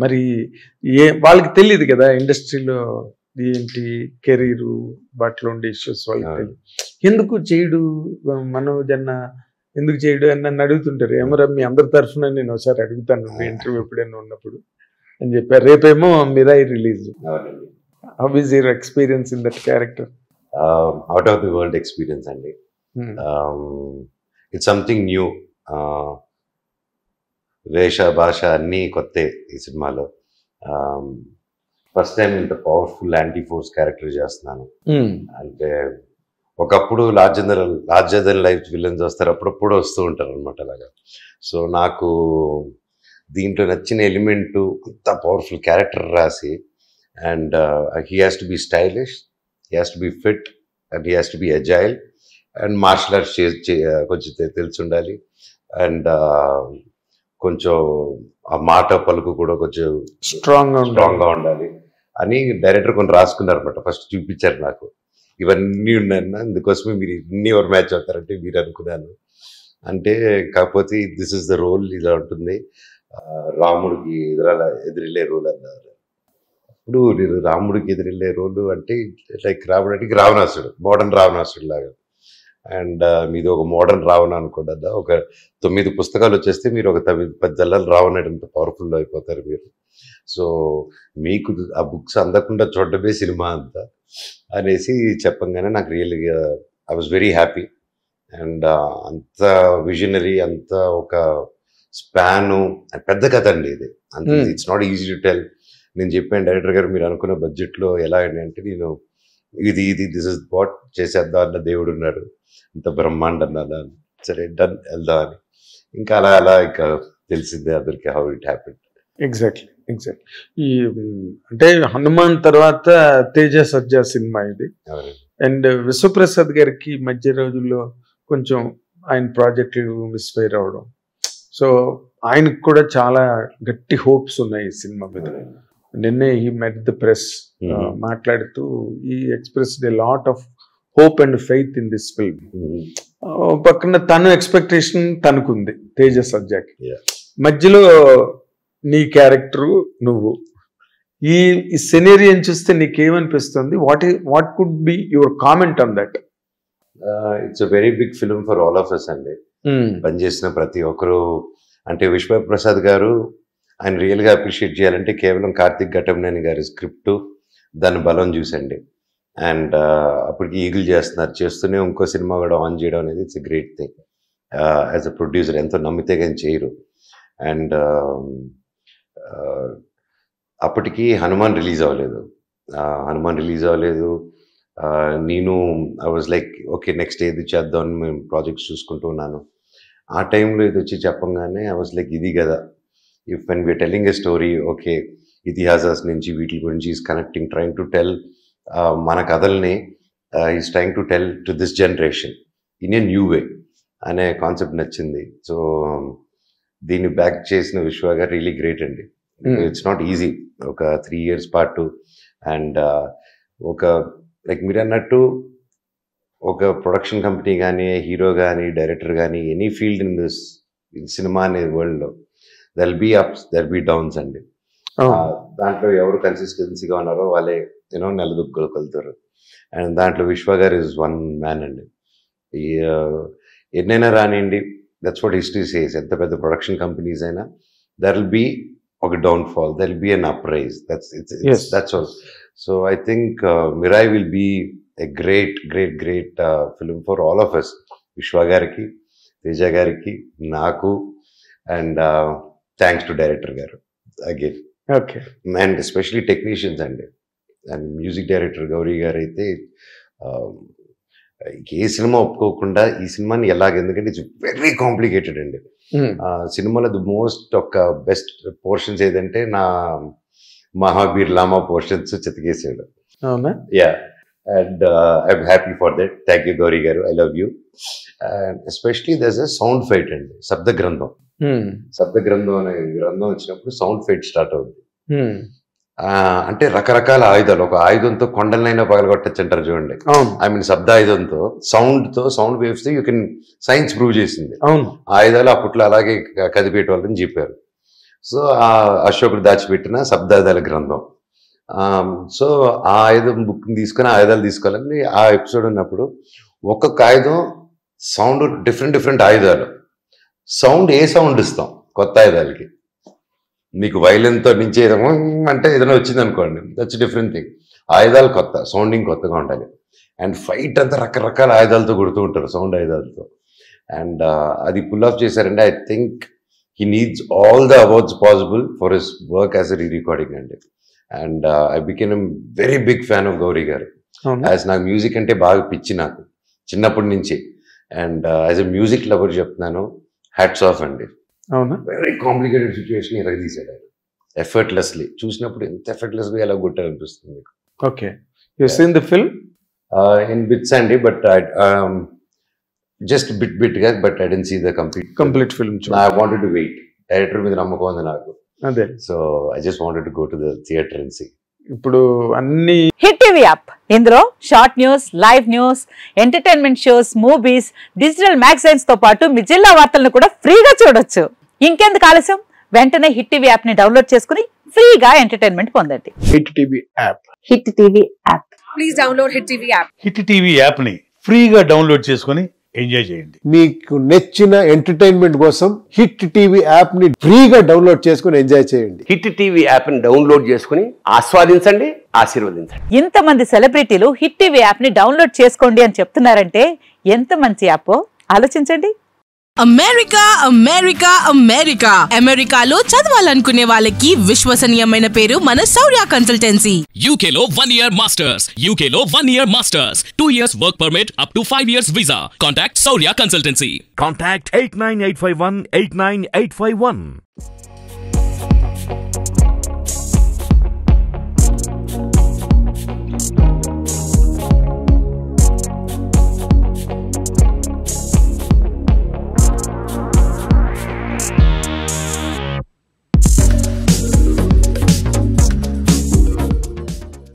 మరి వాళ్ళకి తెలియదు కదా ఇండస్ట్రీలో ఏంటి కెరీరు వాటిలో ఉండే ఇష్యూస్ వాళ్ళకి తెలియదు. ఎందుకు చేయడు మనోజ్ అన్న, ఎందుకు చేయడు అని నన్ను అడుగుతుంటారు. ఏమరా మీ అందరి తరఫున నేను ఒకసారి అడుగుతాను ఇంటర్వ్యూ ఎప్పుడైనా ఉన్నప్పుడు అని చెప్పారు. రేపేమో Mirai release. How is your experience in that character? Out of the world experience అండి. It's something new. వేష భాష అన్నీ కొత్త ఈ సినిమాలో. ఫస్ట్ టైం ఇంత పవర్ఫుల్ యాంటీ ఫోర్స్ క్యారెక్టర్ చేస్తున్నాను. అంటే ఒకప్పుడు లార్జర్ దెన్ లైఫ్ విలన్స్ వస్తారు, అప్పుడప్పుడు వస్తూ ఉంటారు అనమాట అలాగా. సో నాకు దీంట్లో నచ్చిన ఎలిమెంటు అంత పవర్ఫుల్ క్యారెక్టర్ రాసి, and he has to be stylish, he has to be fit, and he has to be agile, and martial arts కొంచెం తెలిసి ఉండాలి, అండ్ కొంచెం ఆ మాట పలుకు కూడా కొంచెం స్ట్రాంగ్గా ఉండాలి అని డైరెక్టర్ కొన్ని రాసుకున్నారు అనమాట. ఫస్ట్ చూపించారు నాకు, ఇవన్నీ ఉన్నాయన్న, అందుకోసమే మీరు ఇన్ని ఎవరు మ్యాచ్ అవుతారంటే మీరు అనుకున్నాను. అంటే కాకపోతే దిస్ ఇస్ ద రోల్, ఇలా ఉంటుంది, రాముడికి ఎదురెళ్ళే రోల్ అన్నారు. అప్పుడు నేను రాముడికి ఎదురెళ్ళే రోలు అంటే లైక్ రాముడు అంటే రావణాసుడు, మోడర్న్ రావణాసుడు లాగా. అండ్ మీది ఒక మోడర్న్ రావణ అనుకోండి, ఒక 9 పుస్తకాలు వచ్చేస్తే మీరు ఒక 10 జల్లాలు రావణుడు అంత పవర్ఫుల్ అయిపోతారు మీరు. సో మీకు ఆ బుక్స్ అందకుండా చూడడమే సినిమా అంతా అనేసి చెప్పంగానే నాకు రియల్గా I was very happy. And అంత విజనరీ, అంత ఒక స్పాను, పెద్ద కథ అండి ఇది. అంత it's not easy to tell. నేను చెప్పాను డైరెక్టర్ గారు, మీరు అనుకున్న బడ్జెట్లో ఎలా అంటే నేను ఇది దిస్ ఇస్ వాట్ చేసేద్దాం అన్న దేవుడు ఉన్నాడు, ఇంత బ్రహ్మాండం అలా, సరే డన్ వెళ్దాం అని. ఇంకా అలా ఇంకా తెలిసిందే అందరికి హౌ ఇట్ హ్యాపెండ్. ఎగ్జాక్ట్లీ. ఈ అంటే హనుమాన్ తర్వాత తేజ సజ్జా సినిమా ఇది. అండ్ విశ్వప్రసాద్ గారికి మధ్య రోజుల్లో కొంచెం ఆయన ప్రాజెక్టులు మిస్ఫైర్ అవడం, సో ఆయనకు కూడా చాలా గట్టి హోప్స్ ఉన్నాయి ఈ సినిమా మీద. నిన్నే హీ మెట్ ద ప్రెస్ మాట్లాడుతూ ఈ expressed a lot of hope and faith in this film. పక్కన తను ఎక్స్పెక్టేషన్ తనకుంది తేజ సజ్జాకి. మధ్యలో నీ క్యారెక్టరు నువ్వు, ఈ సినేరియన్ చూస్తే నీకేమనిపిస్తుంది? What could be your comment on that? It's a very big film for all of us అండి. పనిచేసిన ప్రతి ఒక్కరు, అంటే విశ్వప్రసాద్ గారు ఆయన రియల్గా అప్రిషియేట్ చేయాలంటే కేవలం కార్తిక్ ఘటమనేని గారి స్క్రిప్టు, దాని బలం చూసండి. అండ్ అప్పటికి ఈగిల్ చేస్తూనే ఇంకో సినిమా కూడా ఆన్ చేయడం అనేది it's a great thing. As a producer ఎంతో నమ్మితే కానీ చేయరు. అండ్ అప్పటికి హనుమాన్ రిలీజ్ అవ్వలేదు. నేను I was like okay next ఏది చేద్దామని మేము ప్రాజెక్ట్స్ చూసుకుంటూ ఉన్నాను. ఆ టైంలో ఇది వచ్చి చెప్పంగానే ఐ వాజ్ లైక్ ఇది కదా, if when we are telling a story, okay ఇతిహాసాస్ నుంచి వీటి గురించి is connecting, trying to tell మన కథల్ని is trying to tell to this generation in a new way అనే కాన్సెప్ట్ నచ్చింది. సో దీన్ని బ్యాక్ చేసిన విశ్వ గారు రియలీ గ్రేట్ అండి. ఇట్స్ నాట్ ఈజీ, ఒక 3 years పాటు. అండ్ ఒక లైక్ మీరు అన్నట్టు ఒక ప్రొడక్షన్ కంపెనీ కానీ, హీరో కానీ, డైరెక్టర్ కానీ, any field in this cinema అనే వరల్డ్లో there will be ups, there will be downs అండి. దాంట్లో ఎవరు కన్సిస్టెన్సీగా ఉన్నారో వాళ్ళే నిలదొక్కులుతారు. అండ్ దాంట్లో విశ్వ గారు ఇస్ వన్ మ్యాన్ అండి. ఎన్నైనా రానివ్వండి, దట్స్ వాట్ హిస్టరీ సేస్. ఎంత పెద్ద ప్రొడక్షన్ కంపెనీస్ అయినా దెర్ విల్ బీ ఒక downfall, there will be an uprise. That's all. So I think Mirai will be a great film for all of us. Vishwa గారికి, తేజ గారికి, నాకు, అండ్ థ్యాంక్స్ టు డైరెక్టర్ గారు again. Okay. And especially technicians అండి. And music director Gowri గారు అయితే ఏ cinema ఒప్పుకోకుండా ఈ సినిమాని ఎందుకంటే ఇట్స్ వెరీ కాంప్లికేటెడ్ అండి. సినిమాలో ది మోస్ట్ ఒక బెస్ట్ పోర్షన్స్ ఏదంటే నా మహాబీర్ లామా పోర్షన్స్ చెతికేసాడు. Yeah, and I'm happy for that. Thank you Gowri గారు, I love you. And especially there's a sound fight అండి. శబ్ద గ్రంథం అనే గ్రంథం వచ్చినప్పుడు సౌండ్ ఫైట్ స్టార్ట్ అవుతుంది. అంటే రకరకాల ఆయుధాలు, ఒక ఆయుధంతో కొండలనైనా పగలగొట్టచ్చు అంటారు చూడండి. ఐ మీన్ శబ్ద ఆయుధంతో, సౌండ్ వేవ్స్ తో యూ కెన్, సైన్స్ ప్రూవ్ చేసింది. ఆయుధాలు అప్పట్లో అలాగే కదిపేట వాళ్ళని చెప్పారు. సో ఆ అశోకుడు దాచిపెట్టిన శబ్దాయుధాల గ్రంథం. సో ఆ ఆయుధం బుక్ తీసుకొని ఆయుధాలు తీసుకోవాలని ఆ ఎపిసోడ్ ఉన్నప్పుడు ఒక్కొక్క ఆయుధం సౌండ్ డిఫరెంట్ ఆయుధాలు సౌండ్ ఏ సౌండ్ ఇస్తాం కొత్త ఆయుధాలకి. మీకు వైలెన్తో నుంచి ఏదో అంటే ఏదైనా వచ్చింది అనుకోండి, దట్స్ డిఫరెంట్ థింగ్. ఆయుధాలు కొత్త, సౌండింగ్ కొత్తగా ఉండాలి. అండ్ ఫైట్ అంతా రకరకాల ఆయుధాలతో కొడుతూ ఉంటారు, సౌండ్ ఆయుధాలతో. అండ్ అది పుల్ ఆఫ్ చేశారంటే I think he needs all the awards possible for his work as a re-recording అండి. And I became very big fan of Gowri గారు. యాజ్ నాకు మ్యూజిక్ అంటే బాగా పిచ్చి నాకు చిన్నప్పటి నుంచి. And as a music lover చెప్తున్నాను, హ్యాట్స్ ఆఫ్ అండి. వెరీ కాంప్లికేటెడ్ సిచ్యువేషన్ ఇలా తీసాడు ఆయన ఎఫర్ట్లెస్లీ. చూసినప్పుడు ఎంత ఎఫర్ట్లెస్గా ఎలా కొట్టారనిపిస్తుంది. Okay, you seen the film? In bits అండి, బట్ జస్ట్ బిట్ గా, but I didn't see the complete film. I wanted to wait. Director మీద నమ్మకం ఉంది నాకు. అదే, so I just wanted to go to the theatre and see. ఇప్పుడు అన్ని hit TV app, ఇందులో short news, live news, entertainment shows, movies, digital magazines తో పాటు మీ జిల్లా వార్తలను కూడా ఫ్రీగా చూడొచ్చు. ఇంకెందుకు ఆలస్యం, వెంటనే హిట్ టీవీ యాప్ ని డౌన్లోడ్ చేసుకుని ఫ్రీగా ఎంటర్టైన్మెంట్ పొందండి. Hit TV app. Hit TV app, please download hit TV app. Hit TV app ని ఫ్రీగా డౌన్లోడ్ చేసుకుని ఎంజాయ్ చేయండి. మీకు నచ్చిన ఎంటర్టైన్మెంట్ కోసం హిట్ టీవీ యాప్ ని ఫ్రీగా డౌన్లోడ్ చేసుకుని ఎంజాయ్ చేయండి. హిట్ టీవీ యాప్ ని డౌన్లోడ్ చేసుకుని ఆస్వాదించండి, ఆశీర్వదించండి. ఇంతమంది సెలబ్రిటీలు హిట్ టీవీ యాప్ ని డౌన్లోడ్ చేసుకోండి అని చెప్తున్నారంటే ఎంత మంచి యాప్ ఆలోచించండి. అమెరికా అమెరికా అమెరికా అమెరికాలో చదవాలనుకునే వాళ్ళకి విశ్వసనీయమైన పేరు మన శౌర్య కన్సల్టెన్సీ. UK లో 1 year masters, UK లో 1 year masters, 2 years work permit up to 5 years visa. Contact Saurya Consultancy. Contact 89851 89851.